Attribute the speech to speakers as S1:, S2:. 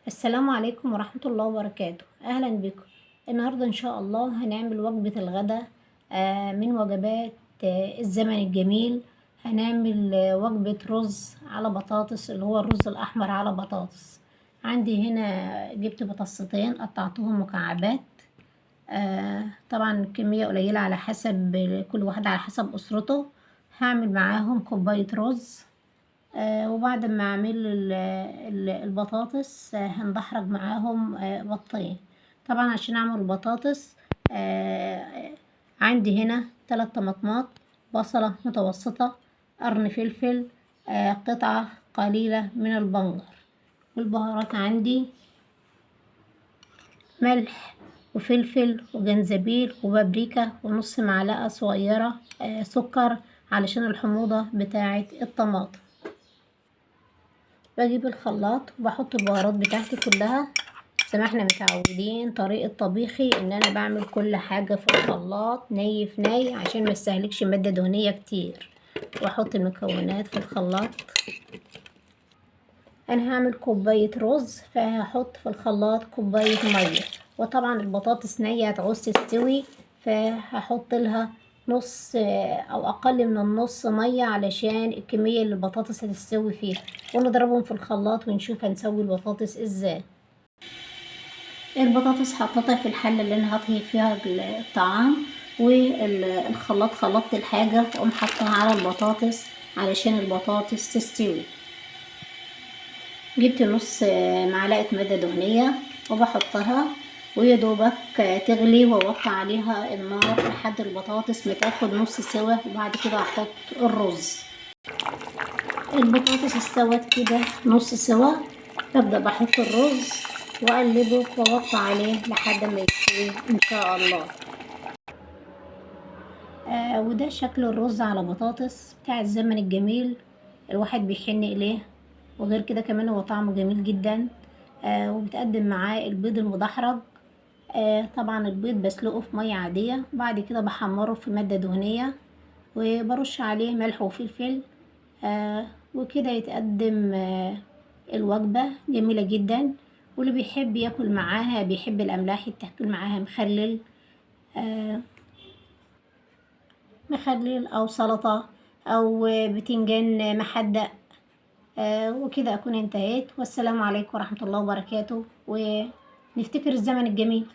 S1: السلام عليكم ورحمة الله وبركاته. أهلا بكم. النهاردة إن شاء الله هنعمل وجبة الغداء من وجبات الزمن الجميل. هنعمل وجبة رز على بطاطس، اللي هو الرز الأحمر على بطاطس. عندي هنا جبت بطاطستين قطعتهم مكعبات. طبعا كمية قليلة على حسب كل واحد، على حسب أسرته. هعمل معاهم كوباية رز. وبعد ما اعمل البطاطس هندحرج معاهم بطين. طبعا عشان اعمل البطاطس عندي هنا 3 طماطمات، بصلة متوسطة، قرن فلفل، قطعة قليلة من البنجر. والبهارات عندي ملح وفلفل وجنزبيل وبابريكا ونص معلقة صغيرة سكر علشان الحموضة بتاعة الطماطم. بجيب الخلاط وبحط البهارات بتاعتي كلها زي ما احنا متعودين. طريقة طبيخي ان انا بعمل كل حاجة في الخلاط ني في ني عشان ما استهلكش مادة دهنية كتير. واحط المكونات في الخلاط. انا هعمل كوباية رز فهحط في الخلاط كوباية مية، وطبعا البطاطس نية هتعوز تستوي فهحط لها نص او اقل من النص مية علشان الكمية اللي البطاطس هتستوي فيها. ونضربهم في الخلاط ونشوف هنسوي البطاطس ازاي. البطاطس حطيتها في الحلة اللي انا هطهي فيها الطعام، والخلاط خلطت الحاجة واقوم حطها على البطاطس علشان البطاطس تستوي. جبت نص معلقة مادة دهنية وبحطها ويا دوبك تغلي، واوطي عليها النار لحد البطاطس ما تاخد نص سوا. وبعد كده احط الرز. البطاطس استوت كده نص سوا، ببدأ بحط الرز واقلبه واوطي عليه لحد ما يستوي ان شاء الله. وده شكل الرز على بطاطس بتاع الزمن الجميل، الواحد بيحن اليه. وغير كده كمان هو طعمه جميل جدا. وبتقدم معاه البيض المدحرج. طبعا البيض بسلقه في ميه عاديه، بعد كده بحمره في ماده دهنيه وبرش عليه ملح وفلفل. وكده يتقدم الوجبه جميله جدا. واللي بيحب ياكل معاها، بيحب الاملاح، يتاكل معاها مخلل او سلطه او بتنجان محدق. وكده أكون انتهيت، والسلام عليكم ورحمة الله وبركاته، ونفتكر الزمن الجميل.